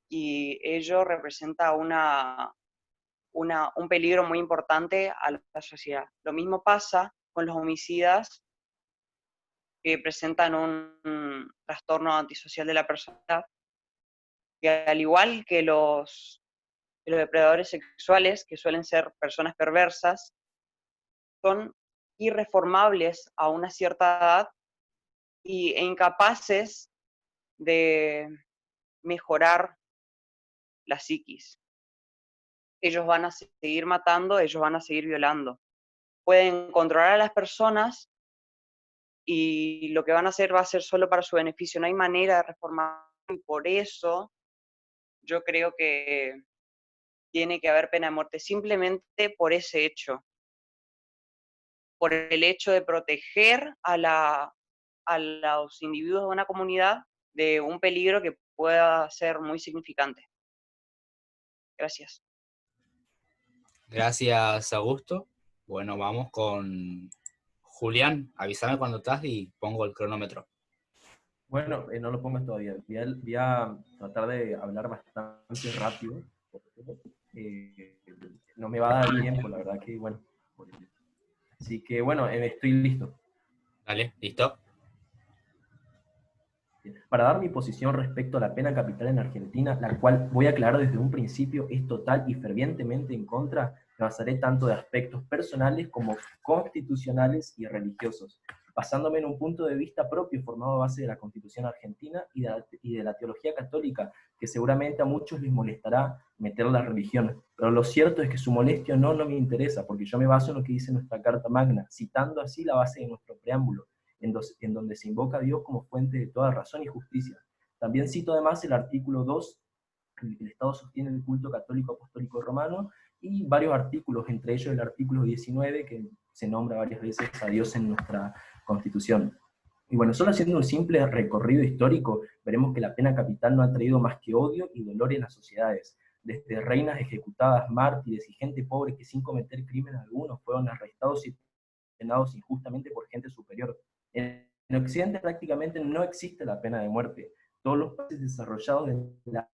y ello representa un peligro muy importante a la sociedad. Lo mismo pasa con los homicidas que presentan un trastorno antisocial de la personalidad, que al igual que los depredadores sexuales, que suelen ser personas perversas, son irreformables a una cierta edad e incapaces de mejorar la psiquis. Ellos van a seguir matando, ellos van a seguir violando. Pueden controlar a las personas y lo que van a hacer va a ser solo para su beneficio. No hay manera de reformar, y por eso yo creo que tiene que haber pena de muerte, simplemente por ese hecho, por el hecho de proteger a los individuos de una comunidad de un peligro que pueda ser muy significante. Gracias. Gracias, Augusto. Bueno, vamos con Julián. Avísame cuando estás y pongo el cronómetro. Bueno, no lo pongas todavía. Voy a tratar de hablar bastante rápido. No me va a dar tiempo, la verdad que, bueno. Así que, bueno, estoy listo. Dale, ¿listo? Para dar mi posición respecto a la pena capital en Argentina, la cual voy a aclarar desde un principio es total y fervientemente en contra, me basaré tanto de aspectos personales como constitucionales y religiosos, basándome en un punto de vista propio formado a base de la Constitución argentina y de la teología católica, que seguramente a muchos les molestará meter la religión, pero lo cierto es que su molestia no me interesa, porque yo me baso en lo que dice nuestra Carta Magna, citando así la base de nuestro preámbulo, en donde se invoca a Dios como fuente de toda razón y justicia. También cito además el artículo 2, en el que el Estado sostiene el culto católico apostólico romano, y varios artículos, entre ellos el artículo 19, que se nombra varias veces a Dios en nuestra Constitución. Y bueno, solo haciendo un simple recorrido histórico, veremos que la pena capital no ha traído más que odio y dolor en las sociedades. Desde reinas ejecutadas, mártires y gente pobre que sin cometer crimen alguno fueron arrestados y penados injustamente por gente superior. En Occidente prácticamente no existe la pena de muerte. Todos los países desarrollados de la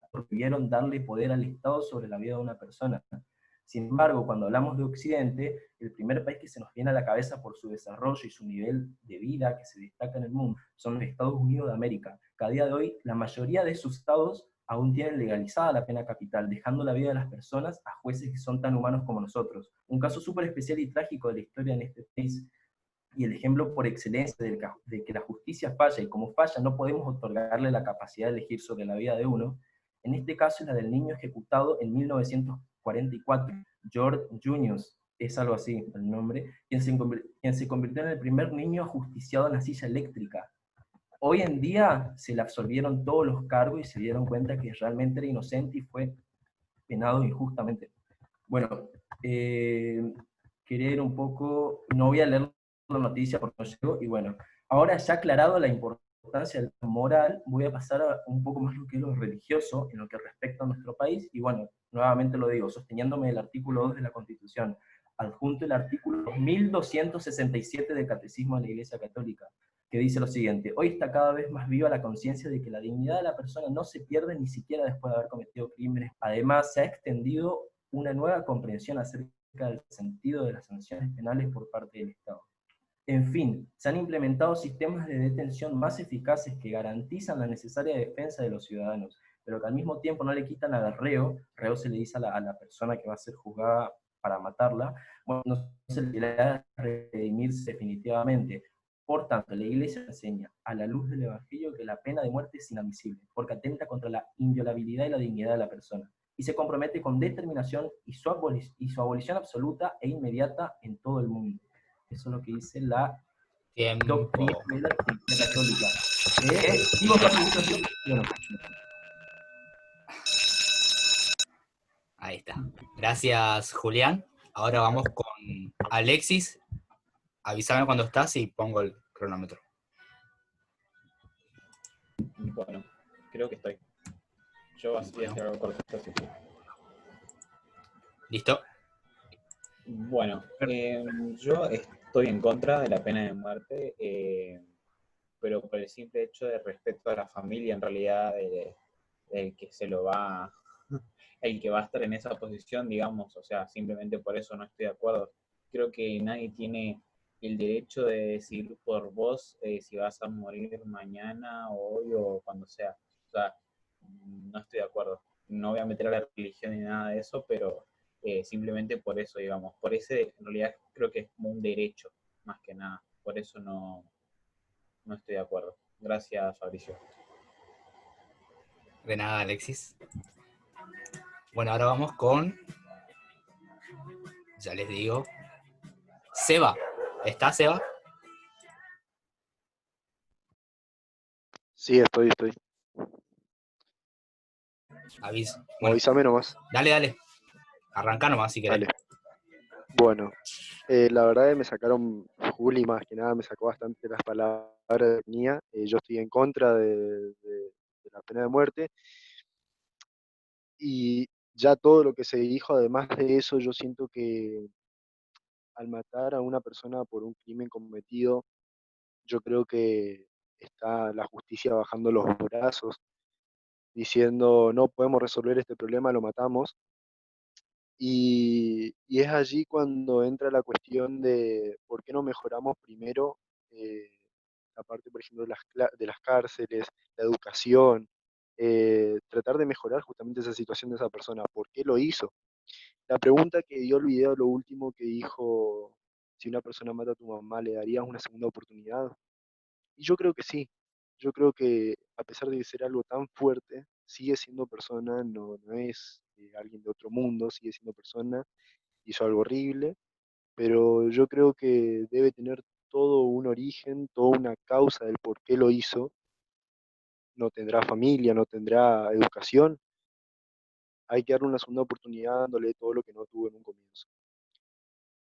prohibieron darle poder al Estado sobre la vida de una persona. Sin embargo, cuando hablamos de Occidente, el primer país que se nos viene a la cabeza por su desarrollo y su nivel de vida que se destaca en el mundo son los Estados Unidos de América, que a día de hoy la mayoría de sus estados aún tienen legalizada la pena capital, dejando la vida de las personas a jueces que son tan humanos como nosotros. Un caso súper especial y trágico de la historia en este país, y el ejemplo por excelencia de que la justicia falla, y como falla no podemos otorgarle la capacidad de elegir sobre la vida de uno, en este caso es la del niño ejecutado en 1944, George Junius, es algo así el nombre, quien se convirtió en el primer niño ajusticiado en la silla eléctrica. Hoy en día se le absorbieron todos los cargos y se dieron cuenta que realmente era inocente y fue penado injustamente. Bueno, quería ir un poco, no voy a leer la noticia porque no llego, y bueno, ahora ya aclarado la importancia de la moral, voy a pasar a un poco más lo que es lo religioso, en lo que respecta a nuestro país, y bueno, nuevamente lo digo, sosteniéndome del artículo 2 de la Constitución, adjunto el artículo 1267 del Catecismo de la Iglesia Católica, que dice lo siguiente: hoy está cada vez más viva la conciencia de que la dignidad de la persona no se pierde ni siquiera después de haber cometido crímenes. Además, se ha extendido una nueva comprensión acerca del sentido de las sanciones penales por parte del Estado. En fin, se han implementado sistemas de detención más eficaces que garantizan la necesaria defensa de los ciudadanos, pero que al mismo tiempo no le quitan al reo se le dice a la persona que va a ser juzgada para matarla, bueno, no se le da a redimirse definitivamente. Por tanto, la Iglesia enseña, a la luz del Evangelio, que la pena de muerte es inadmisible, porque atenta contra la inviolabilidad y la dignidad de la persona, y se compromete con determinación y su abolición absoluta e inmediata en todo el mundo. Eso es lo que dice la doctrina Tiempo. de la Iglesia Católica. Digo rapidito así, bueno. Ahí está. Gracias, Julián. Ahora vamos con Alexis. Avísame cuando estás y pongo el cronómetro. Bueno, creo que estoy. Yo voy a hacer algo cortito, así que... ¿Listo? Bueno, yo estoy en contra de la pena de muerte, pero por el simple hecho de respeto a la familia, en realidad, el que se lo va, el que va a estar en esa posición, digamos, o sea, simplemente por eso no estoy de acuerdo. Creo que nadie tiene el derecho de decidir por vos si vas a morir mañana o hoy o cuando sea. O sea, no estoy de acuerdo. No voy a meter a la religión ni nada de eso, pero simplemente por eso, digamos, por ese, en realidad creo que es como un derecho, más que nada. Por eso no estoy de acuerdo. Gracias, Fabricio. De nada, Alexis. Bueno, ahora vamos con, ya les digo, Seba. ¿Está Seba? Sí, estoy. Aviso. O Bueno, avísame nomás. dale. Arranca nomás si querés. Dale. Bueno, la verdad que me sacaron, Juli más que nada me sacó bastante las palabras de mía. Yo estoy en contra de la pena de muerte y ya todo lo que se dijo, además de eso, yo siento que al matar a una persona por un crimen cometido, yo creo que está la justicia bajando los brazos, diciendo no podemos resolver este problema, lo matamos. Y es allí cuando entra la cuestión de por qué no mejoramos primero eh, la parte, por ejemplo, de las cárceles, la educación, tratar de mejorar justamente esa situación de esa persona, por qué lo hizo. La pregunta que dio el video, lo último que dijo, si una persona mata a tu mamá, ¿le darías una segunda oportunidad? Y yo creo que sí, yo creo que a pesar de ser algo tan fuerte, sigue siendo persona, no es alguien de otro mundo, sigue siendo persona, hizo algo horrible, pero yo creo que debe tener todo un origen, toda una causa del por qué lo hizo. No tendrá familia, no tendrá educación. Hay que darle una segunda oportunidad dándole todo lo que no tuvo en un comienzo.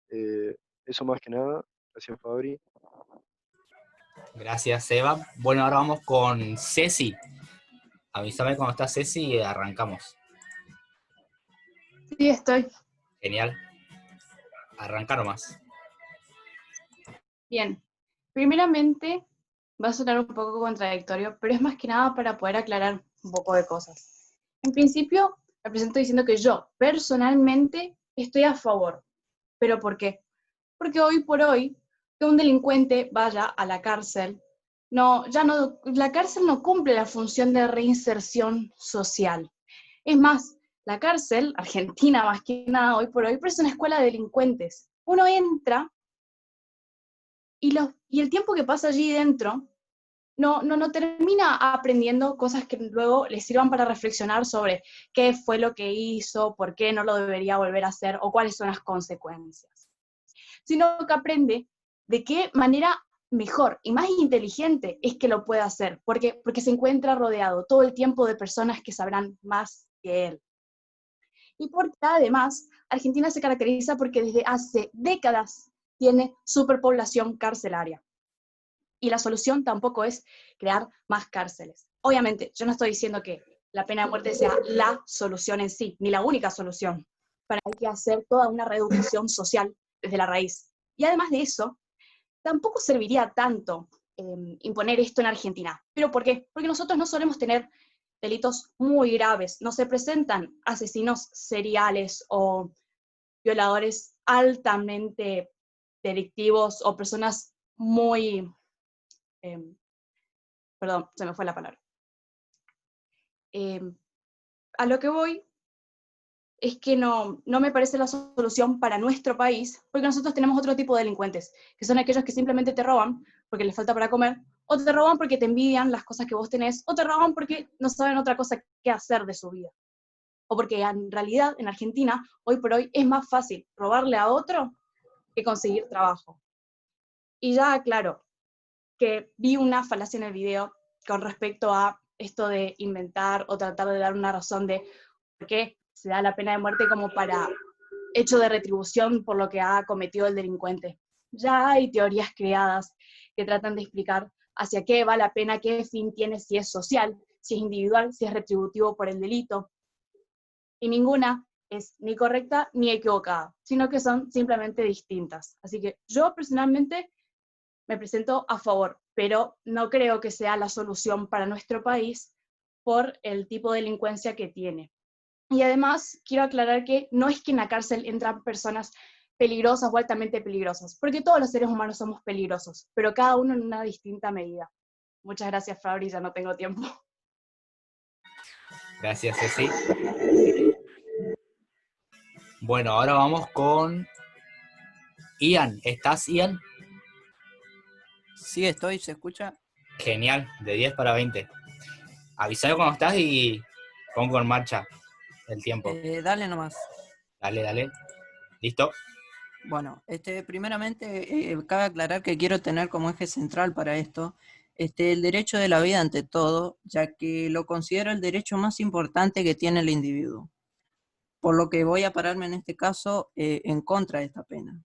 Eh, Eso más que nada. Gracias, Fabri. Gracias, Seba. Bueno, ahora vamos con Ceci. Avísame cuando está Ceci y arrancamos. Sí, estoy. Genial. Arranca nomás. Bien. Primeramente, va a sonar un poco contradictorio, pero es más que nada para poder aclarar un poco de cosas. En principio, me presento diciendo que yo, personalmente, estoy a favor. ¿Pero por qué? Porque hoy por hoy, que un delincuente vaya a la cárcel, la cárcel no cumple la función de reinserción social. Es más, la cárcel, Argentina más que nada hoy por hoy, pero es una escuela de delincuentes. Uno entra y el tiempo que pasa allí dentro no termina aprendiendo cosas que luego le sirvan para reflexionar sobre qué fue lo que hizo, por qué no lo debería volver a hacer o cuáles son las consecuencias. Sino que aprende de qué manera mejor y más inteligente es que lo puede hacer, porque se encuentra rodeado todo el tiempo de personas que sabrán más que él. Y porque además Argentina se caracteriza porque desde hace décadas tiene superpoblación carcelaria. Y la solución tampoco es crear más cárceles. Obviamente, yo no estoy diciendo que la pena de muerte sea la solución en sí, ni la única solución. Pero hay que hacer toda una reeducación social desde la raíz. Y además de eso, tampoco serviría tanto imponer esto en Argentina. ¿Pero por qué? Porque nosotros no solemos tener delitos muy graves, no se presentan asesinos seriales o violadores altamente delictivos o personas muy... perdón, se me fue la palabra. A lo que voy es que no me parece la solución para nuestro país, porque nosotros tenemos otro tipo de delincuentes, que son aquellos que simplemente te roban porque les falta para comer, o te roban porque te envidian las cosas que vos tenés, o te roban porque no saben otra cosa que hacer de su vida. O porque en realidad en Argentina, hoy por hoy, es más fácil robarle a otro que conseguir trabajo. Y ya aclaro que vi una falacia en el video con respecto a esto de inventar o tratar de dar una razón de por qué se da la pena de muerte como para hecho de retribución por lo que ha cometido el delincuente. Ya hay teorías creadas que tratan de explicar hacia qué va la pena, qué fin tiene, si es social, si es individual, si es retributivo por el delito. Y ninguna es ni correcta ni equivocada, sino que son simplemente distintas. Así que yo personalmente me presento a favor, pero no creo que sea la solución para nuestro país, por el tipo de delincuencia que tiene. Y además, quiero aclarar que no es que en la cárcel entran personas peligrosas o altamente peligrosas, porque todos los seres humanos somos peligrosos, pero cada uno en una distinta medida. Muchas gracias, Fabri, ya no tengo tiempo. Gracias, Ceci. Bueno, ahora vamos con Ian. ¿Estás, Ian? Sí, estoy, ¿se escucha? Genial, de 10 para 20. Avísame cuando estás y pongo en marcha el tiempo. Dale nomás. Dale, dale. ¿Listo? Bueno, primeramente cabe aclarar que quiero tener como eje central para esto el derecho de la vida ante todo, ya que lo considero el derecho más importante que tiene el individuo. Por lo que voy a pararme en este caso en contra de esta pena.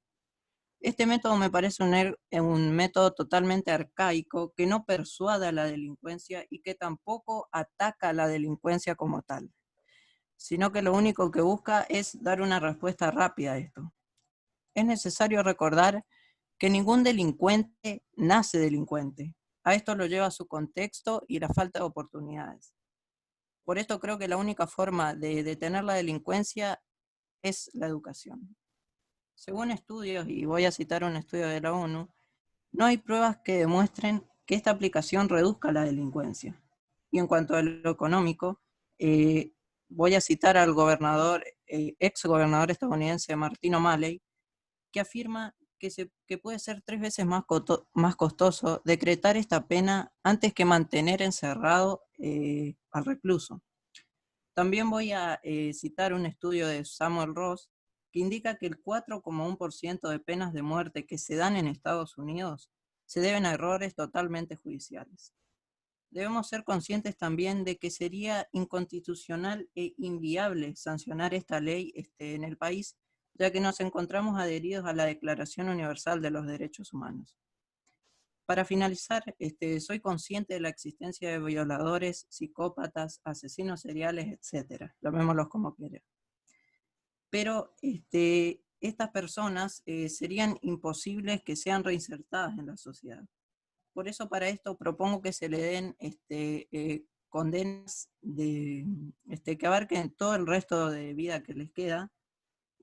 Este método me parece un método totalmente arcaico que no persuade a la delincuencia y que tampoco ataca a la delincuencia como tal, sino que lo único que busca es dar una respuesta rápida a esto. Es necesario recordar que ningún delincuente nace delincuente. A esto lo lleva su contexto y la falta de oportunidades. Por esto creo que la única forma de detener la delincuencia es la educación. Según estudios, y voy a citar un estudio de la ONU, no hay pruebas que demuestren que esta aplicación reduzca la delincuencia. Y en cuanto a lo económico, voy a citar al ex gobernador estadounidense Martin O'Malley, que afirma que puede ser 3 veces más costoso decretar esta pena antes que mantener encerrado al recluso. También voy a citar un estudio de Samuel Ross que indica que el 4,1% de penas de muerte que se dan en Estados Unidos se deben a errores totalmente judiciales. Debemos ser conscientes también de que sería inconstitucional e inviable sancionar esta ley en el país, ya que nos encontramos adheridos a la Declaración Universal de los Derechos Humanos. Para finalizar, soy consciente de la existencia de violadores, psicópatas, asesinos seriales, etc. Llamémoslos como quieran. Pero estas personas serían imposibles que sean reinsertadas en la sociedad. Por eso para esto propongo que se le den condenas que abarquen todo el resto de vida que les queda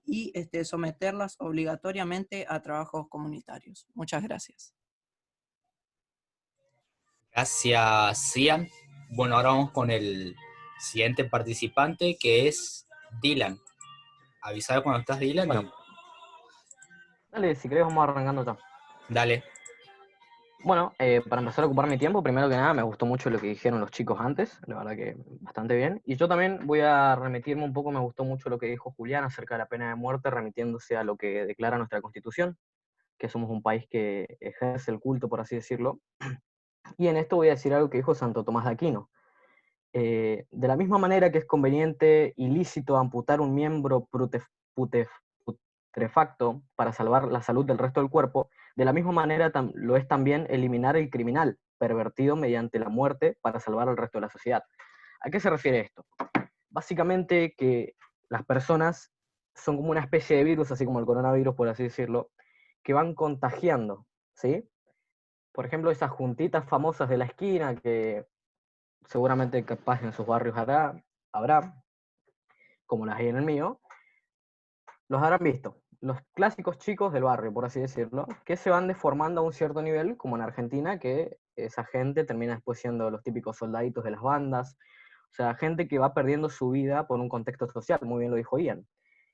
y someterlas obligatoriamente a trabajos comunitarios. Muchas gracias. Gracias, Ian. Bueno, ahora vamos con el siguiente participante, que es Dylan. Avisar cuando estás, Dylan. Bueno. Dale, si querés vamos arrancando ya. Dale. Bueno, para empezar a ocupar mi tiempo, primero que nada me gustó mucho lo que dijeron los chicos antes, la verdad que bastante bien. Y yo también voy a remitirme un poco, me gustó mucho lo que dijo Julián acerca de la pena de muerte, remitiéndose a lo que declara nuestra Constitución, que somos un país que ejerce el culto, por así decirlo. Y en esto voy a decir algo que dijo Santo Tomás de Aquino. De la misma manera que es conveniente, ilícito, amputar un miembro putrefacto para salvar la salud del resto del cuerpo, de la misma manera lo es también eliminar el criminal pervertido mediante la muerte para salvar al resto de la sociedad. ¿A qué se refiere esto? Básicamente que las personas son como una especie de virus, así como el coronavirus, por así decirlo, que van contagiando, ¿sí? Por ejemplo, esas juntitas famosas de la esquina que seguramente capaz en sus barrios habrá, como las hay en el mío, los habrán visto. Los clásicos chicos del barrio, por así decirlo, que se van deformando a un cierto nivel, como en Argentina, que esa gente termina después siendo los típicos soldaditos de las bandas, o sea, gente que va perdiendo su vida por un contexto social, muy bien lo dijo Ian.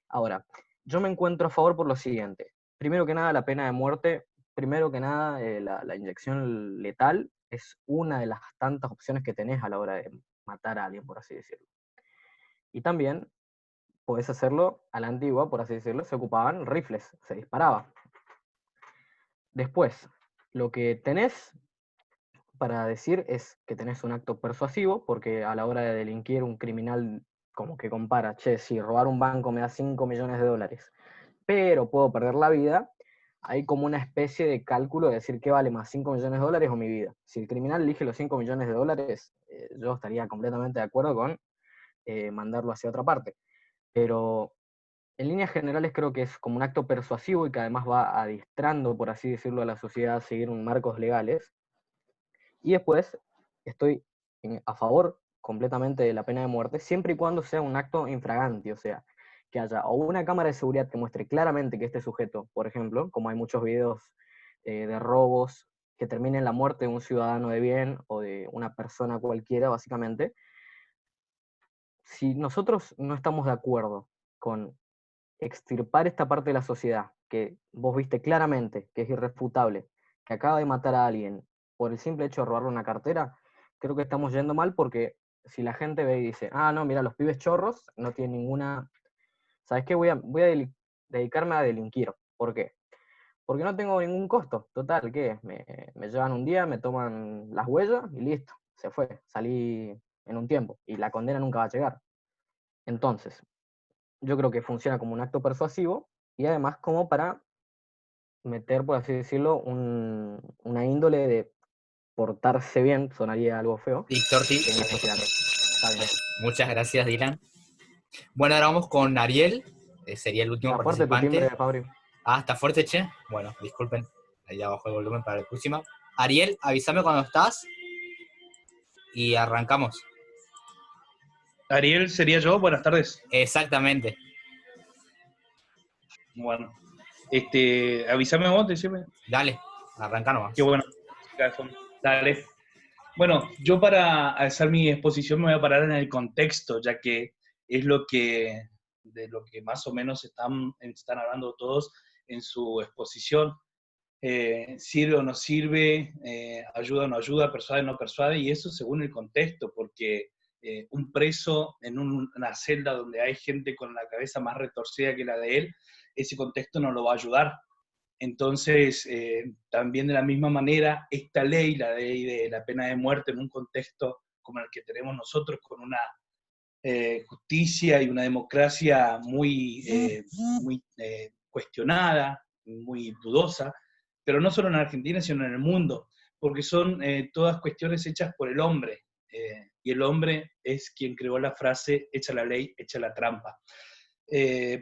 Ahora, yo me encuentro a favor por lo siguiente. Primero que nada, la pena de muerte, primero que nada, la inyección letal es una de las tantas opciones que tenés a la hora de matar a alguien, por así decirlo. Y también podés hacerlo a la antigua, por así decirlo, se ocupaban rifles, se disparaba. Después, lo que tenés para decir es que tenés un acto persuasivo, porque a la hora de delinquir un criminal como que compara, che, si robar un banco me da 5 millones de dólares, pero puedo perder la vida, hay como una especie de cálculo de decir qué vale más, 5 millones de dólares o mi vida. Si el criminal elige los 5 millones de dólares, yo estaría completamente de acuerdo con mandarlo hacia otra parte. Pero en líneas generales creo que es como un acto persuasivo y que además va adiestrando, por así decirlo, a la sociedad a seguir marcos legales. Y después estoy a favor completamente de la pena de muerte, siempre y cuando sea un acto infragante, o sea, que haya o una cámara de seguridad que muestre claramente que este sujeto, por ejemplo, como hay muchos videos de robos que terminen en la muerte de un ciudadano de bien o de una persona cualquiera, básicamente, si nosotros no estamos de acuerdo con extirpar esta parte de la sociedad, que vos viste claramente, que es irrefutable, que acaba de matar a alguien por el simple hecho de robarle una cartera, creo que estamos yendo mal porque si la gente ve y dice, ah, no, mira, los pibes chorros no tienen ninguna... ¿Sabes qué? Voy a dedicarme a delinquir. ¿Por qué? Porque no tengo ningún costo. Total, ¿qué? Me llevan un día, me toman las huellas y listo. Se fue. Salí en un tiempo. Y la condena nunca va a llegar. Entonces, yo creo que funciona como un acto persuasivo y además como para meter, por así decirlo, una índole de portarse bien, sonaría algo feo, Víctor T. en la sociedad. Está bien. Muchas gracias, Dylan. Bueno, ahora vamos con Ariel, sería el último Está fuerte tu timbre, participante. Fabri. Ah, está fuerte, che. Bueno, disculpen, ahí abajo el volumen para la próxima. Ariel, avísame cuando estás y arrancamos. Ariel sería yo, buenas tardes. Exactamente. Bueno, avísame vos, decime. Dale, arranca nomás. Qué bueno. Dale. Bueno, yo para hacer mi exposición me voy a parar en el contexto, ya que es de lo que más o menos están hablando todos en su exposición. Sirve o no sirve, ayuda o no ayuda, persuade o no persuade, y eso según el contexto, porque un preso en una celda donde hay gente con la cabeza más retorcida que la de él, ese contexto no lo va a ayudar. Entonces, también de la misma manera, esta ley, la ley de la pena de muerte, en un contexto como el que tenemos nosotros, con una justicia y una democracia muy cuestionada, muy dudosa, pero no solo en Argentina, sino en el mundo, porque son todas cuestiones hechas por el hombre, y el hombre es quien creó la frase, echa la ley, echa la trampa.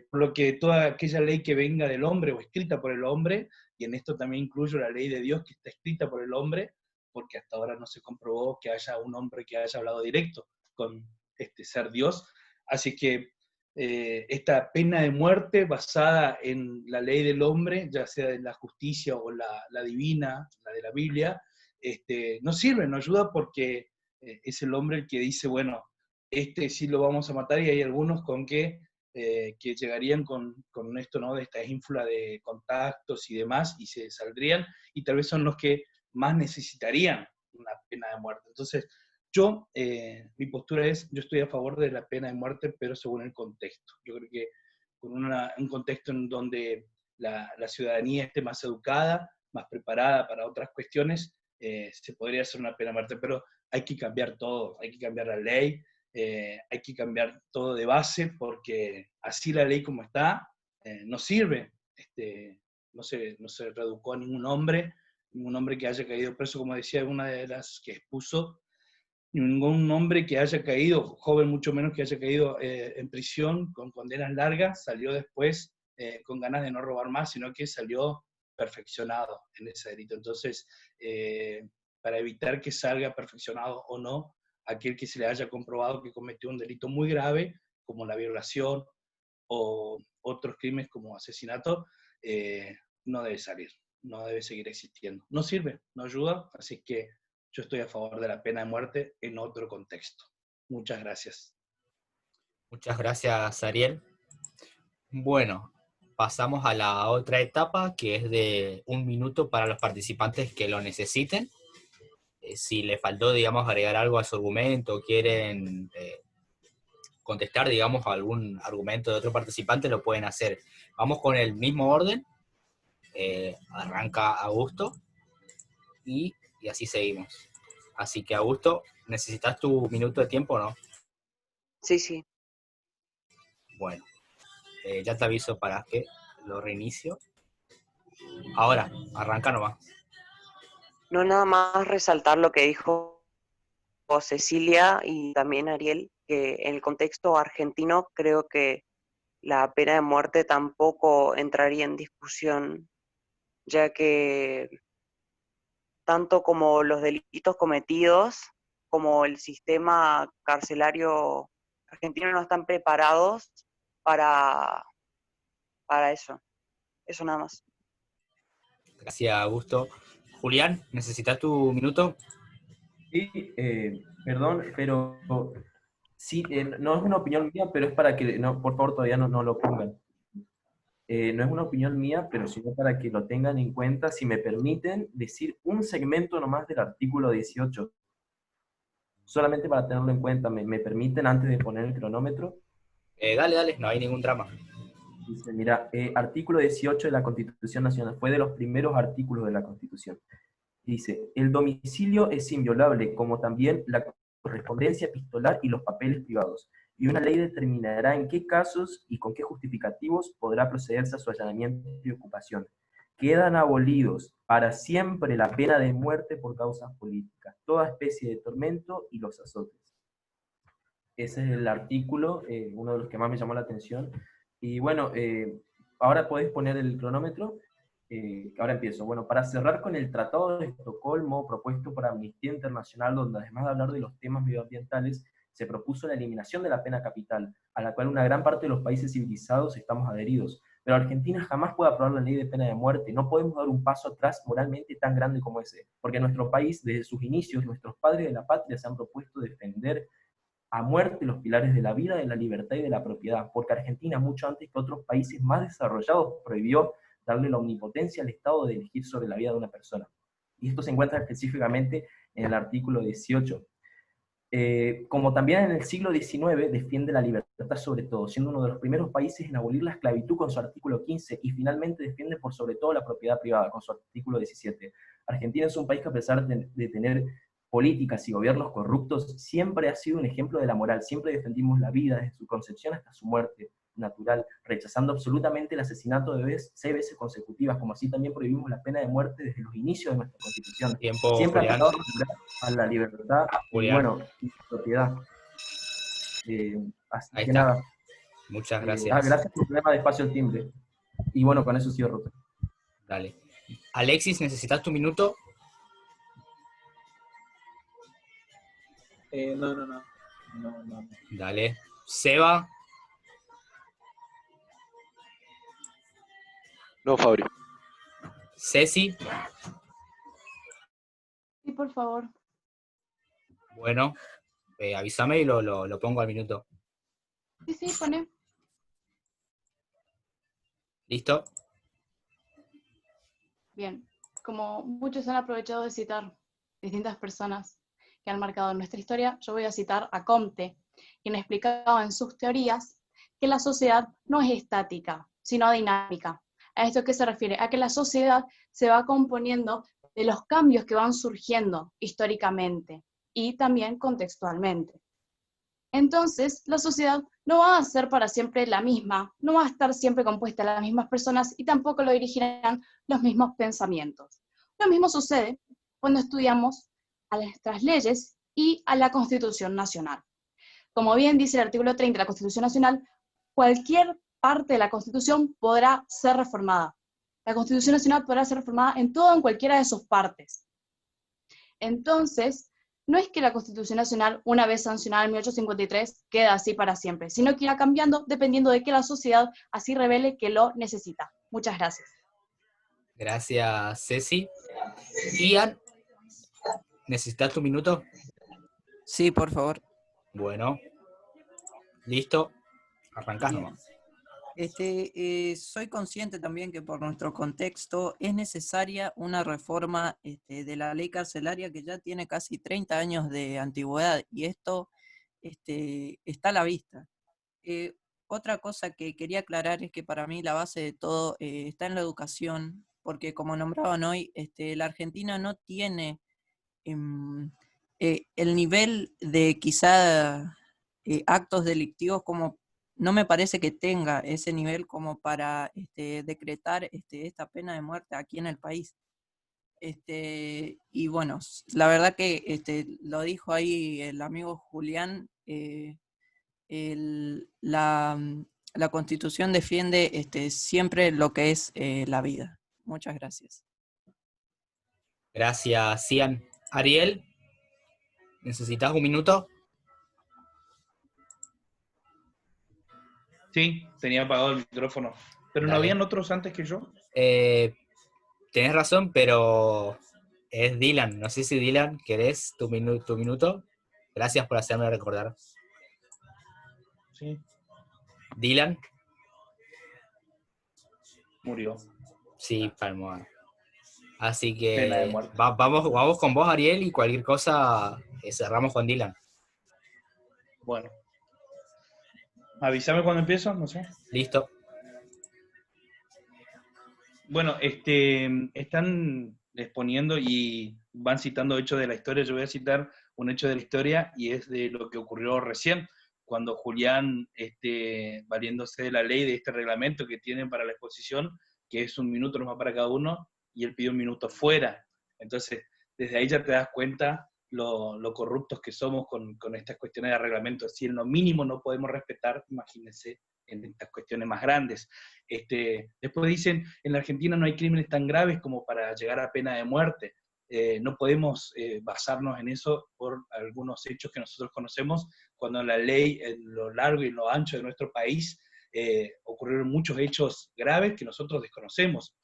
Por lo que toda aquella ley que venga del hombre o escrita por el hombre, y en esto también incluyo la ley de Dios que está escrita por el hombre, porque hasta ahora no se comprobó que haya un hombre que haya hablado directo con este ser Dios, así que esta pena de muerte basada en la ley del hombre, ya sea de la justicia o la divina, la de la Biblia, no sirve, no ayuda porque es el hombre el que dice, bueno, sí lo vamos a matar, y hay algunos que llegarían con esto, ¿no? De esta ínfula de contactos y demás, y se saldrían, y tal vez son los que más necesitarían una pena de muerte. Entonces, mi postura es, yo estoy a favor de la pena de muerte, pero según el contexto. Yo creo que con un contexto en donde la ciudadanía esté más educada, más preparada para otras cuestiones, se podría hacer una pena de muerte, pero hay que cambiar todo, hay que cambiar la ley, hay que cambiar todo de base, porque así la ley como está, no sirve. No se reducó a ningún hombre que haya caído preso, como decía una de las que expuso, ningún hombre que haya caído, joven mucho menos, que haya caído en prisión con condenas largas, salió después con ganas de no robar más, sino que salió perfeccionado en ese delito. Entonces, para evitar que salga perfeccionado o no, aquel que se le haya comprobado que cometió un delito muy grave, como la violación o otros crímenes como asesinato, no debe salir, no debe seguir existiendo. No sirve, no ayuda, así que yo estoy a favor de la pena de muerte en otro contexto. Muchas gracias. Muchas gracias, Ariel. Bueno, pasamos a la otra etapa, que es de 1 minuto para los participantes que lo necesiten. Si les faltó, digamos, agregar algo a su argumento, o quieren contestar, digamos, algún argumento de otro participante, lo pueden hacer. Vamos con el mismo orden. Arranca Augusto y así seguimos. Así que, Augusto, ¿necesitas tu minuto de tiempo o no? Sí, sí. Bueno, ya te aviso para que lo reinicio. Ahora, arranca nomás. No, nada más resaltar lo que dijo Cecilia y también Ariel, que en el contexto argentino creo que la pena de muerte tampoco entraría en discusión, ya que tanto como los delitos cometidos como el sistema carcelario argentino no están preparados para eso. Eso nada más. Gracias, Augusto. Julián, ¿necesitas tu minuto? Sí, perdón, pero sí, no es una opinión mía, pero es para que, no, por favor, todavía no lo pongan. No es una opinión mía, pero sino para que lo tengan en cuenta, si me permiten decir un segmento nomás del artículo 18, solamente para tenerlo en cuenta. ¿Me permiten antes de poner el cronómetro? Dale, no hay ningún drama. Dice, mira, artículo 18 de la Constitución Nacional, fue de los primeros artículos de la Constitución. Dice, el domicilio es inviolable, como también la correspondencia epistolar y los papeles privados, y una ley determinará en qué casos y con qué justificativos podrá procederse a su allanamiento y ocupación. Quedan abolidos para siempre la pena de muerte por causas políticas, toda especie de tormento y los azotes. Ese es el artículo, uno de los que más me llamó la atención. Y bueno, ahora podés poner el cronómetro. Ahora empiezo. Bueno, para cerrar con el Tratado de Estocolmo propuesto por Amnistía Internacional, donde además de hablar de los temas medioambientales, se propuso la eliminación de la pena capital, a la cual una gran parte de los países civilizados estamos adheridos. Pero Argentina jamás puede aprobar la ley de pena de muerte. No podemos dar un paso atrás moralmente tan grande como ese, porque nuestro país, desde sus inicios, nuestros padres de la patria se han propuesto defender a muerte los pilares de la vida, de la libertad y de la propiedad, porque Argentina, mucho antes que otros países más desarrollados, prohibió darle la omnipotencia al Estado de elegir sobre la vida de una persona. Y esto se encuentra específicamente en el artículo 18. Como también en el siglo XIX defiende la libertad sobre todo, siendo uno de los primeros países en abolir la esclavitud con su artículo 15, y finalmente defiende por sobre todo la propiedad privada con su artículo 17. Argentina es un país que, a pesar de tener políticas y gobiernos corruptos, siempre ha sido un ejemplo de la moral. Siempre defendimos la vida desde su concepción hasta su muerte natural, rechazando absolutamente el asesinato de 6 veces consecutivas, como así también prohibimos la pena de muerte desde los inicios de nuestra Constitución. Tiempo, siempre Julián. a la libertad y, bueno, y propiedad. Así Ahí que está. nada. Muchas gracias. Gracias por ponerme despacio el timbre. Y bueno, con eso cierro. Dale. Alexis, ¿necesitas tu minuto? No. Dale. Seba. No, Fabri. Ceci. Sí, por favor. Bueno, avísame y lo pongo al minuto. Sí, pone. ¿Listo? Bien. Como muchos han aprovechado de citar distintas personas que han marcado nuestra historia, yo voy a citar a Comte, quien explicaba en sus teorías que la sociedad no es estática, sino dinámica. ¿A esto qué se refiere? A que la sociedad se va componiendo de los cambios que van surgiendo históricamente y también contextualmente. Entonces, la sociedad no va a ser para siempre la misma, no va a estar siempre compuesta de las mismas personas y tampoco lo dirigirán los mismos pensamientos. Lo mismo sucede cuando estudiamos a nuestras leyes y a la Constitución Nacional. Como bien dice el artículo 30 de la Constitución Nacional, cualquier parte de la Constitución podrá ser reformada. La Constitución Nacional podrá ser reformada en todo o en cualquiera de sus partes. Entonces, no es que la Constitución Nacional, una vez sancionada en 1853, queda así para siempre, sino que irá cambiando dependiendo de que la sociedad así revele que lo necesita. Muchas gracias. Gracias, Ceci. Ian, ¿necesitas tu minuto? Sí, por favor. Bueno. ¿Listo? Arrancás Bien. nomás. Soy consciente también que por nuestro contexto es necesaria una reforma de la ley carcelaria que ya tiene casi 30 años de antigüedad, y esto está a la vista. Otra cosa que quería aclarar es que para mí la base de todo está en la educación, porque como nombraban hoy, la Argentina no tiene el nivel de quizá actos delictivos como... No me parece que tenga ese nivel como para decretar esta pena de muerte aquí en el país. Y bueno, la verdad que lo dijo ahí el amigo Julián, la Constitución defiende siempre lo que es la vida. Muchas gracias. Gracias, Ian. Ariel. ¿Necesitas un minuto? Sí, tenía apagado el micrófono. ¿Pero no Dale. habían otros antes que yo? Tenés razón, pero es Dylan. No sé si Dylan, ¿querés tu minuto? Gracias por hacerme recordar. Sí, Dylan, murió. sí, palmo. Así Pena de que muerte. vamos con vos, Ariel, y cualquier cosa cerramos con Dylan. Bueno. Avísame cuando empiezo, no sé. Listo. Bueno, están exponiendo y van citando hechos de la historia. Yo voy a citar un hecho de la historia y es de lo que ocurrió recién, cuando Julián, valiéndose de la ley, de este reglamento que tienen para la exposición, que es 1 minuto nomás para cada uno, y él pidió 1 minuto fuera. Entonces, desde ahí ya te das cuenta lo corruptos que somos con estas cuestiones de reglamento. Si en lo mínimo no podemos respetar, imagínense en estas cuestiones más grandes. Después dicen, en la Argentina no hay crímenes tan graves como para llegar a pena de muerte. No podemos basarnos en eso por algunos hechos que nosotros conocemos, cuando en la ley, en lo largo y en lo ancho de nuestro país, ocurrieron muchos hechos graves que nosotros desconocemos.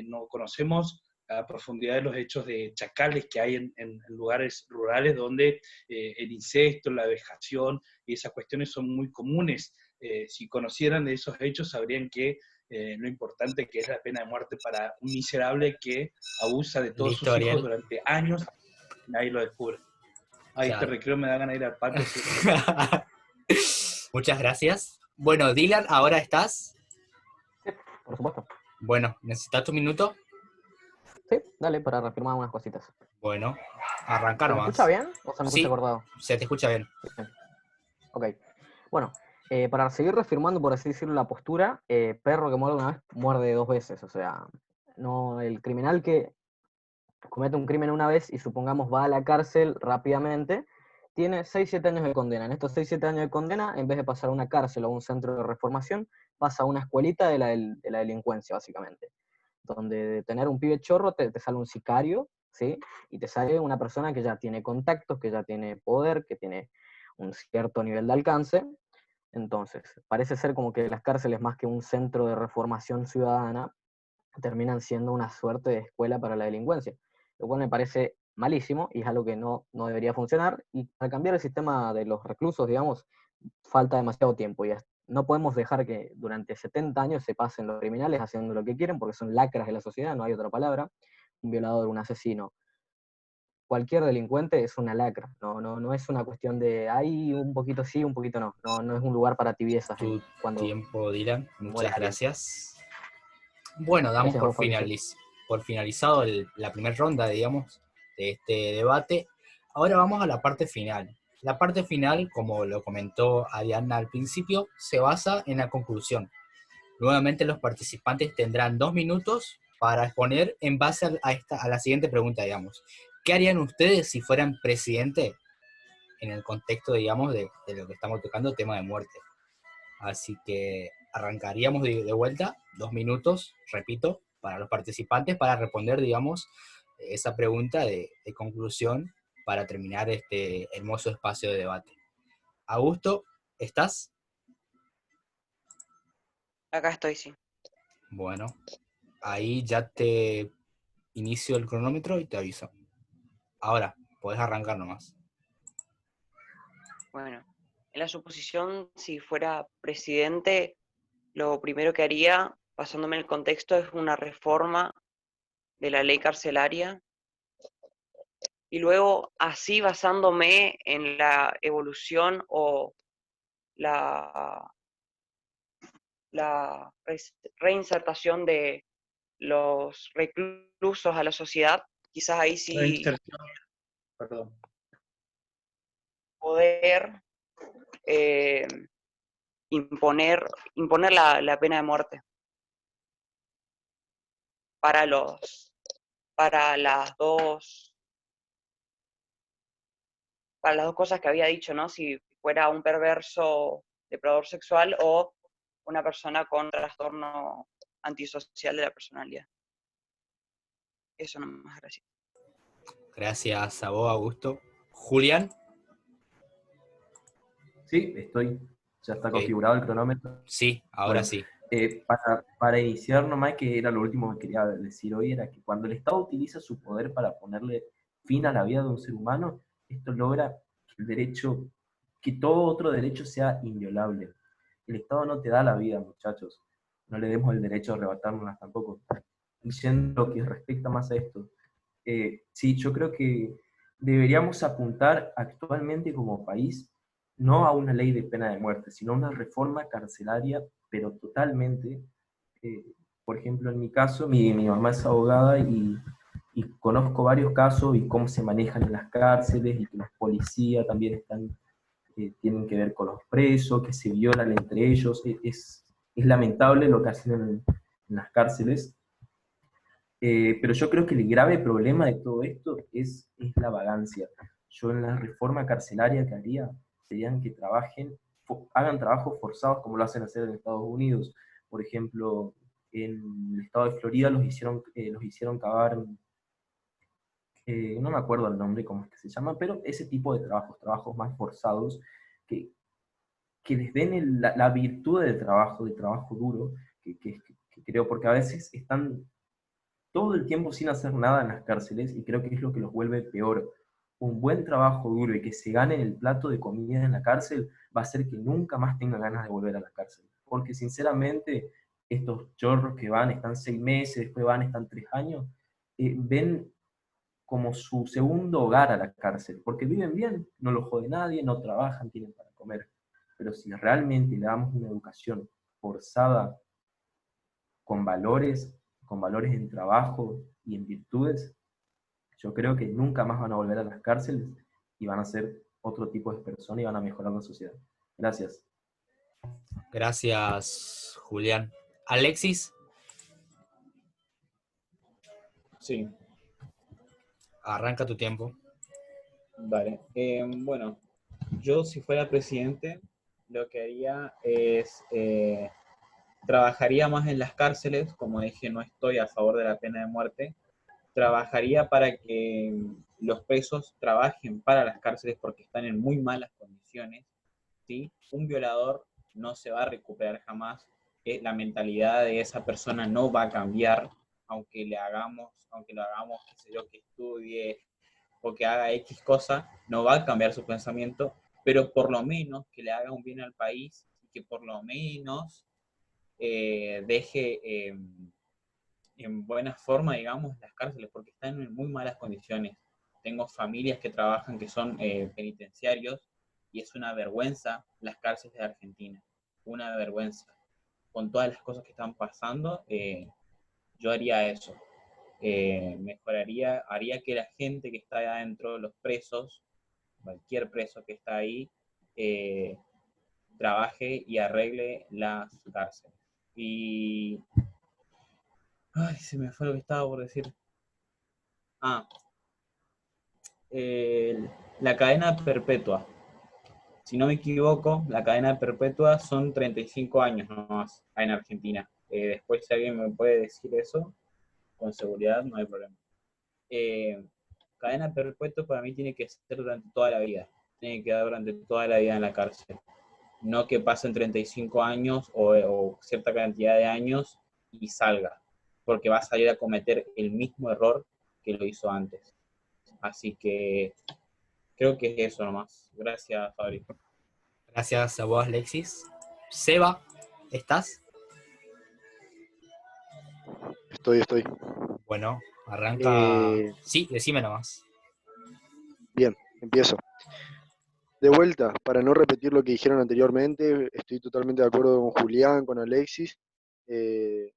No conocemos a profundidad de los hechos de chacales que hay en lugares rurales donde el incesto, la vejación y esas cuestiones son muy comunes. Si conocieran de esos hechos, sabrían que lo importante que es la pena de muerte para un miserable que abusa de todos Listo, sus hijos Ariel. durante años, nadie lo descubre. Ay, este Claro. recreo me da ganas de ir al patio. Muchas gracias. Bueno, Dylan, ¿ahora estás? Sí, por supuesto. Bueno, ¿necesitas tu minuto? Sí, dale, para reafirmar unas cositas. Bueno, arranca ¿Se me nomás. escucha bien o se me Sí, escucha cortado? se te escucha bien. Bien. Ok. Bueno, para seguir reafirmando, por así decirlo, la postura, perro que muerde una vez, muerde 2 veces. O sea, no, el criminal que comete un crimen una vez y supongamos va a la cárcel rápidamente, tiene 6-7 años de condena. En estos 6-7 años de condena, en vez de pasar a una cárcel o a un centro de reformación, pasa a una escuelita de la delincuencia, básicamente. Donde de tener un pibe chorro te sale un sicario, ¿sí? Y te sale una persona que ya tiene contactos, que ya tiene poder, que tiene un cierto nivel de alcance. Entonces, parece ser como que las cárceles, más que un centro de reformación ciudadana, terminan siendo una suerte de escuela para la delincuencia, lo cual me parece malísimo y es algo que no debería funcionar. Y para cambiar el sistema de los reclusos, digamos, falta demasiado tiempo y no podemos dejar que durante 70 años se pasen los criminales haciendo lo que quieren, porque son lacras de la sociedad, no hay otra palabra. Un violador, un asesino, cualquier delincuente es una lacra, no es una cuestión de ahí un poquito sí, un poquito no es un lugar para tibiezas Tu cuando tiempo, Dylan. muere Muchas alguien. gracias. Bueno, damos Gracias a vos, Fabricio. por finalizado la primera ronda, digamos, de este debate. Ahora vamos a la parte final. La parte final, como lo comentó Ariadna al principio, se basa en la conclusión. Nuevamente los participantes tendrán 2 minutos para exponer en base a la siguiente pregunta, digamos. ¿Qué harían ustedes si fueran presidente en el contexto, digamos, de lo que estamos tocando, tema de muerte? Así que arrancaríamos de vuelta, 2 minutos, repito, para los participantes para responder, digamos, esa pregunta de conclusión para terminar este hermoso espacio de debate. Augusto, ¿estás? Acá estoy, sí. Bueno, ahí ya te inicio el cronómetro y te aviso. Ahora, podés arrancar nomás. Bueno, en la suposición, si fuera presidente, lo primero que haría, basándome en el contexto, es una reforma de la ley carcelaria y luego así basándome en la evolución o la reinsertación de los reclusos a la sociedad, quizás ahí sí Perdón. poder imponer la pena de muerte para las dos cosas que había dicho, ¿no? Si fuera un perverso depredador sexual o una persona con trastorno antisocial de la personalidad. Eso nomás, gracias. Gracias a vos, Augusto. Julián. Sí, estoy. Ya está Ok. configurado el cronómetro. Sí, ahora Bueno, sí. para iniciar nomás, que era lo último que quería decir hoy, era que cuando el Estado utiliza su poder para ponerle fin a la vida de un ser humano, esto logra que el derecho, que todo otro derecho sea inviolable. El Estado no te da la vida, muchachos. No le demos el derecho a arrebatárnoslas tampoco. Y yendo lo que respecta más a esto, sí, yo creo que deberíamos apuntar actualmente como país no a una ley de pena de muerte, sino a una reforma carcelaria, pero totalmente. eh, por ejemplo, en mi caso, mi mamá es abogada y conozco varios casos y cómo se manejan en las cárceles y que los policías también están, tienen que ver con los presos, que se violan entre ellos. Es lamentable lo que hacen en las cárceles, pero yo creo que el grave problema de todo esto es la vagancia. Yo en la reforma carcelaria que haría serían que hagan trabajos forzados como lo hacen hacer en Estados Unidos. Por ejemplo, en el estado de Florida los hicieron cavar, no me acuerdo el nombre, cómo es que se llama, pero ese tipo de trabajos más forzados, que, que les den la virtud del trabajo duro, que creo, porque a veces están todo el tiempo sin hacer nada en las cárceles y creo que es lo que los vuelve peor. Un buen trabajo duro y que se gane el plato de comida en la cárcel va a hacer que nunca más tengan ganas de volver a la cárcel. Porque sinceramente, estos chorros que van, están 6 meses, después van, están 3 años, ven como su segundo hogar a la cárcel, porque viven bien, no los jode nadie, no trabajan, tienen para comer. Pero si realmente le damos una educación forzada con valores en trabajo y en virtudes, yo creo que nunca más van a volver a las cárceles y van a ser otro tipo de personas y van a mejorar la sociedad. Gracias. Gracias, Julián. Alexis, Sí, arranca tu tiempo. vale. Bueno, yo si fuera presidente, lo que haría es trabajaría más en las cárceles. Como dije, no estoy a favor de la pena de muerte. Trabajaría para que los presos trabajen para las cárceles porque están en muy malas condiciones, ¿sí? Un violador no se va a recuperar jamás. La mentalidad de esa persona no va a cambiar, aunque lo hagamos, qué sé yo, que estudie o que haga X cosa, no va a cambiar su pensamiento, pero por lo menos que le haga un bien al país y que por lo menos deje en buena forma, digamos, las cárceles, porque están en muy malas condiciones. Tengo familias que trabajan que son penitenciarios y es una vergüenza las cárceles de Argentina, una vergüenza. Con todas las cosas que están pasando, yo haría eso. Haría que la gente que está ahí adentro, los presos, cualquier preso que está ahí, eh, trabaje y arregle las cárceles. Y ay, se me fue lo que estaba por decir. Ah, la cadena perpetua. Si no me equivoco, la cadena perpetua son 35 años nomás en Argentina. Después, si alguien me puede decir eso, con seguridad no hay problema. Eh, Cadena perpetua para mí tiene que ser durante toda la vida. Tiene que dar durante toda la vida en la cárcel. No que pasen 35 años o cierta cantidad de años y salga, porque va a salir a cometer el mismo error que lo hizo antes. Así que creo que es eso nomás. Gracias, Fabri. Gracias a vos, Alexis. Seba, ¿estás? Estoy. Bueno, arranca. Eh, Sí, decime nomás. Bien, empiezo. De vuelta, para no repetir lo que dijeron anteriormente, estoy totalmente de acuerdo con Julián, con Alexis. eh,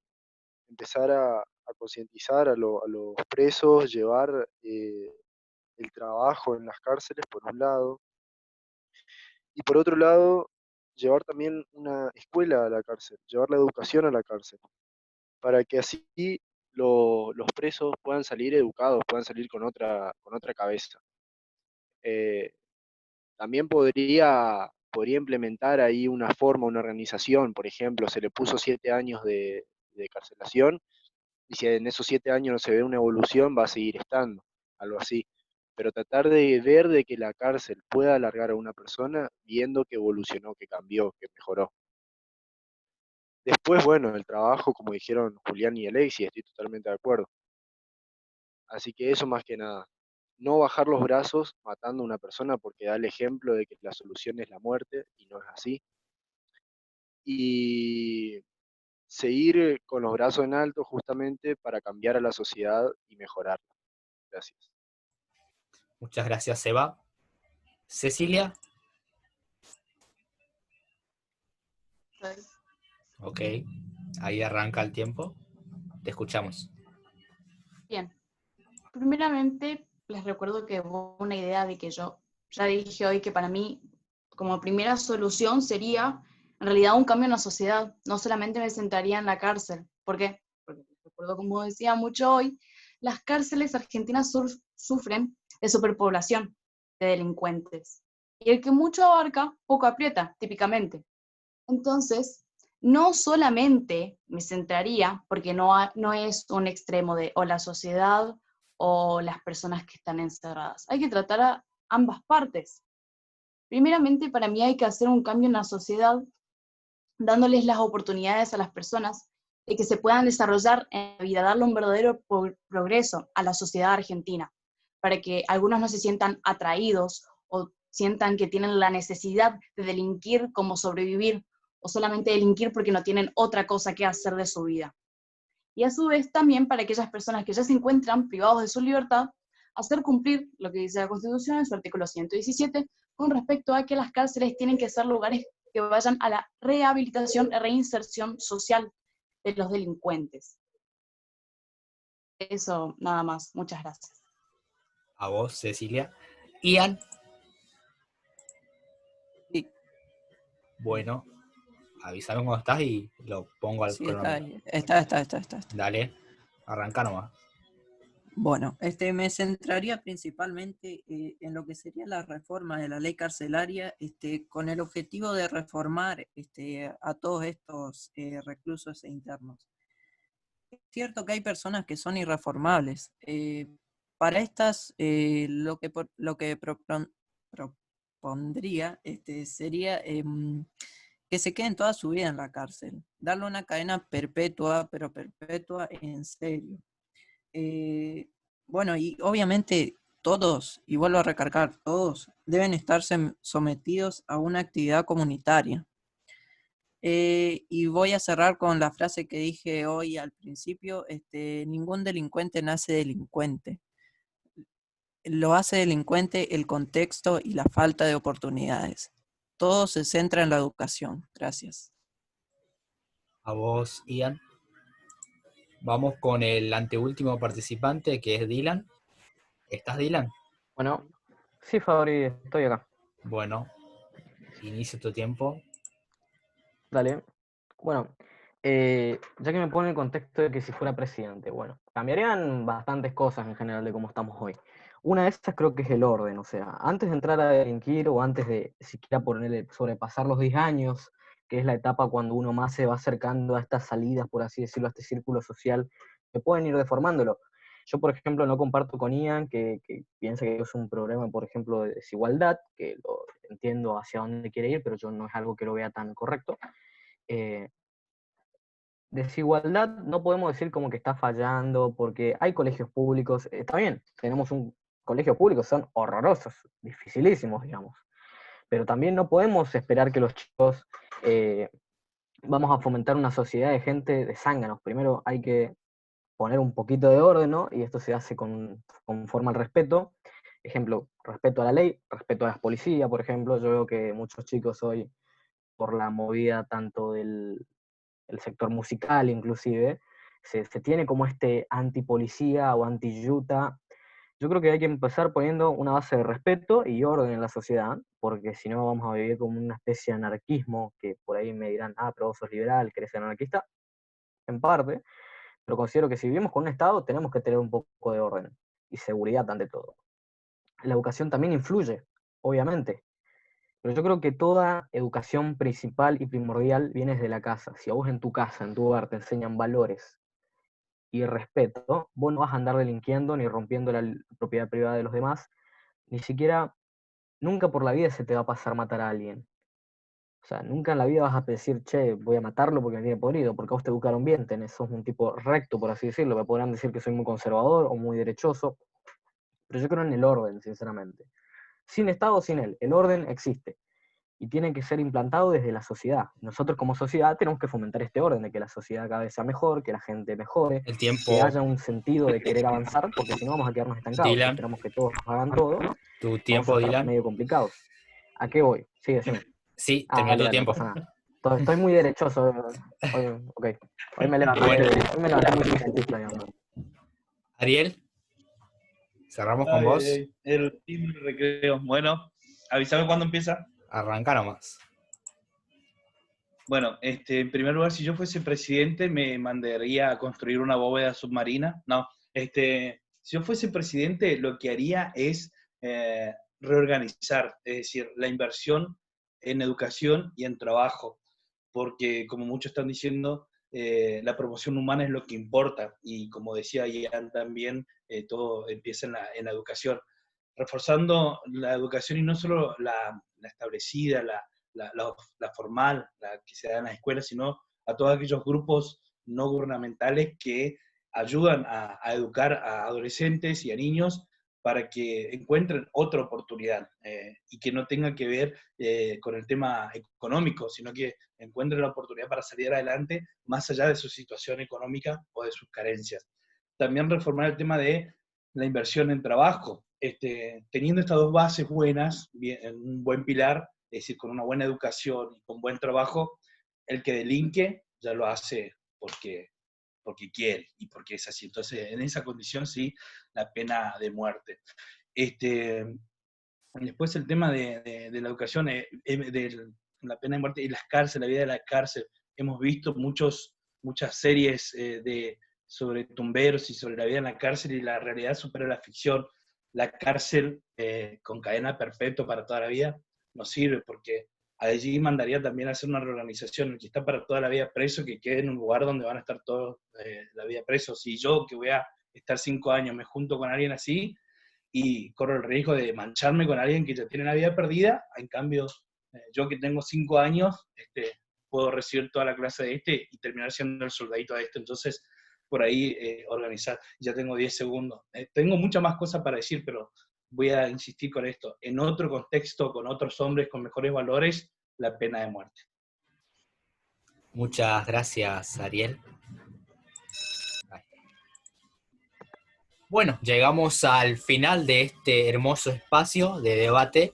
Empezar a concientizar a los presos, llevar el trabajo en las cárceles, por un lado, y por otro lado, llevar también una escuela a la cárcel, llevar la educación a la cárcel, para que así los presos puedan salir educados, puedan salir con otra cabeza. Eh, También podría implementar ahí una forma, una organización, por ejemplo, se le puso 7 años de carcelación, y si en esos 7 años no se ve una evolución, va a seguir estando, algo así. pero tratar de ver de que la cárcel pueda alargar a una persona viendo que evolucionó, que cambió, que mejoró. Después, bueno, el trabajo, como dijeron Julián y Alexis, estoy totalmente de acuerdo. Así que eso más que nada. No bajar los brazos matando a una persona porque da el ejemplo de que la solución es la muerte y no es así. Y seguir con los brazos en alto justamente para cambiar a la sociedad y mejorarla. Gracias. Muchas gracias, Seba. Cecilia, ok, ahí arranca el tiempo. Te escuchamos. Bien. Primeramente, les recuerdo que hubo una idea de que yo ya dije hoy que para mí, como primera solución, sería en realidad un cambio en la sociedad. No solamente me sentaría en la cárcel. ¿Por qué? Porque les recuerdo, como decía mucho hoy, las cárceles argentinas sufren de superpoblación de delincuentes. Y el que mucho abarca, poco aprieta, típicamente. Entonces, no solamente me centraría, porque no es un extremo de o la sociedad o las personas que están encerradas. Hay que tratar a ambas partes. Primeramente, para mí hay que hacer un cambio en la sociedad, dándoles las oportunidades a las personas de que se puedan desarrollar en la vida, darle un verdadero progreso a la sociedad argentina, para que algunos no se sientan atraídos o sientan que tienen la necesidad de delinquir como sobrevivir, o solamente delinquir porque no tienen otra cosa que hacer de su vida. Y a su vez también para aquellas personas que ya se encuentran privados de su libertad, hacer cumplir lo que dice la Constitución en su artículo 117 con respecto a que las cárceles tienen que ser lugares que vayan a la rehabilitación y reinserción social de los delincuentes. Eso nada más. Muchas gracias. A vos, Cecilia. Ian. Sí, Bueno, avísame cuando estás y lo pongo al sí, está cronómetro. ahí. Está. Dale, arranca nomás. Bueno, me centraría principalmente en lo que sería la reforma de la ley carcelaria, con el objetivo de reformar a todos estos reclusos e internos. Es cierto que hay personas que son irreformables. Para estas, lo que propondría sería que se queden toda su vida en la cárcel, darle una cadena perpetua, pero perpetua en serio. Bueno, y obviamente todos, y vuelvo a recargar, todos deben estarse sometidos a una actividad comunitaria. Y voy a cerrar con la frase que dije hoy al principio, ningún delincuente nace delincuente. Lo hace delincuente el contexto y la falta de oportunidades. Todo se centra en la educación. Gracias. A vos, Ian. Vamos con el anteúltimo participante, que es Dylan. ¿Estás, Dylan? Bueno, sí, Fabri, estoy acá. Bueno, inicia tu tiempo. Dale. Bueno, ya que me pone el contexto de que si fuera presidente, bueno, cambiarían bastantes cosas en general de cómo estamos hoy. Una de esas creo que es el orden, o sea, antes de entrar a delinquir o antes de siquiera ponerle, sobrepasar los 10 años, que es la etapa cuando uno más se va acercando a estas salidas, por así decirlo, a este círculo social, que pueden ir deformándolo. Yo, por ejemplo, no comparto con Ian que piensa que es un problema, por ejemplo, de desigualdad, que lo entiendo hacia dónde quiere ir, pero yo no es algo que lo vea tan correcto. Desigualdad no podemos decir como que está fallando, porque hay colegios públicos, está bien, tenemos un colegio público, son horrorosos, dificilísimos, digamos, pero también no podemos esperar que los chicos, vamos a fomentar una sociedad de gente de zánganos. Primero hay que poner un poquito de orden, ¿no? Y esto se hace conforme al respeto. Ejemplo, respeto a la ley, respeto a las policías, por ejemplo. Yo veo que muchos chicos hoy, por la movida tanto del el sector musical inclusive, se tiene como este antipolicía o anti-yuta. Yo creo que hay que empezar poniendo una base de respeto y orden en la sociedad, porque si no vamos a vivir como una especie de anarquismo, que por ahí me dirán, pero vos sos liberal, querés ser anarquista, en parte, pero considero que si vivimos con un Estado tenemos que tener un poco de orden y seguridad ante todo. La educación también influye, obviamente, pero yo creo que toda educación principal y primordial viene desde la casa. Si a vos en tu casa, en tu hogar, te enseñan valores y respeto, vos no vas a andar delinquiendo ni rompiendo la propiedad privada de los demás, ni siquiera, nunca por la vida se te va a pasar matar a alguien. O sea, nunca en la vida vas a decir, che, voy a matarlo porque me tiene podrido, porque a vos te educaron bien, sos un tipo recto, por así decirlo. Me podrán decir que soy muy conservador o muy derechoso, pero yo creo en el orden, sinceramente. Sin Estado, sin él. El orden existe y tiene que ser implantado desde la sociedad. Nosotros como sociedad tenemos que fomentar este orden, de que la sociedad cada vez sea mejor, que la gente mejore, El tiempo, que haya un sentido de querer avanzar, porque si no vamos a quedarnos estancados. Si Dylan, esperamos que todos hagan todo, tu vamos tiempo, a estar Dylan. medio complicados. ¿A qué voy? Sí, decime. Sí, terminó tu Dale, tiempo. no pasa nada. Estoy muy derechoso. Hoy, ok. Hoy me levanté, Bueno. hoy me levanté muy cientista, digamos. Ariel, cerramos con vos. El team recreo. Bueno, avísame cuándo empieza. Arranca nomás. Bueno, en primer lugar, si yo fuese presidente, me mandaría a construir una bóveda submarina. No, si yo fuese presidente, lo que haría es reorganizar, es decir, la inversión en educación y en trabajo, porque como muchos están diciendo, la promoción humana es lo que importa, y como decía Ian también, todo empieza en la educación. Reforzando la educación y no solo la establecida, la formal, la que se da en las escuelas, sino a todos aquellos grupos no gubernamentales que ayudan a educar a adolescentes y a niños para que encuentren otra oportunidad y que no tenga que ver con el tema económico, sino que encuentren la oportunidad para salir adelante más allá de su situación económica o de sus carencias. También reformar el tema de la inversión en trabajo. Teniendo estas dos bases buenas, bien, un buen pilar, es decir, con una buena educación y con buen trabajo, el que delinque ya lo hace porque quiere y porque es así. Entonces, en esa condición sí, la pena de muerte. Después el tema de la educación, de la pena de muerte y las cárceles, la vida de la cárcel. Hemos visto muchas series sobre tumberos y sobre la vida en la cárcel, y la realidad supera la ficción. La cárcel con cadena perpetua para toda la vida no sirve, porque allí mandaría también a hacer una reorganización. El que está para toda la vida preso, que quede en un lugar donde van a estar toda la vida presos. Si yo, que voy a estar 5 años, me junto con alguien así, y corro el riesgo de mancharme con alguien que ya tiene la vida perdida, en cambio, yo que tengo 5 años, puedo recibir toda la clase de y terminar siendo el soldadito de entonces por ahí organizar. Ya tengo 10 segundos. Tengo muchas más cosas para decir, pero voy a insistir con esto. En otro contexto, con otros hombres con mejores valores, la pena de muerte. Muchas gracias, Ariel. Bueno, llegamos al final de este hermoso espacio de debate.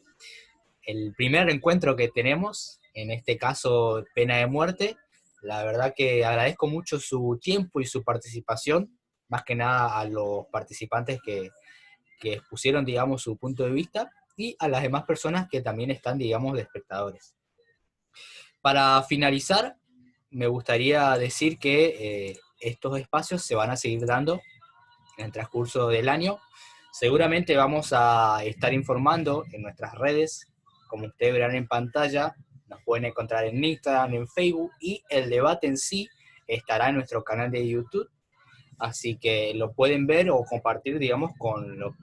El primer encuentro que tenemos, en este caso pena de muerte. La verdad que agradezco mucho su tiempo y su participación, más que nada a los participantes que expusieron, digamos, su punto de vista, y a las demás personas que también están, digamos, de espectadores. Para finalizar, me gustaría decir que estos espacios se van a seguir dando en el transcurso del año. Seguramente vamos a estar informando en nuestras redes, como ustedes verán en pantalla. Nos pueden encontrar en Instagram, en Facebook, y el debate en sí estará en nuestro canal de YouTube, así que lo pueden ver o compartir, digamos, con lo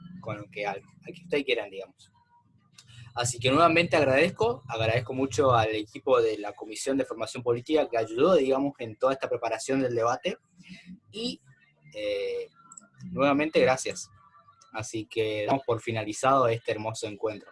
que ustedes quieran, digamos. Así que nuevamente agradezco mucho al equipo de la Comisión de Formación Política que ayudó, digamos, en toda esta preparación del debate, y nuevamente gracias. Así que damos por finalizado este hermoso encuentro.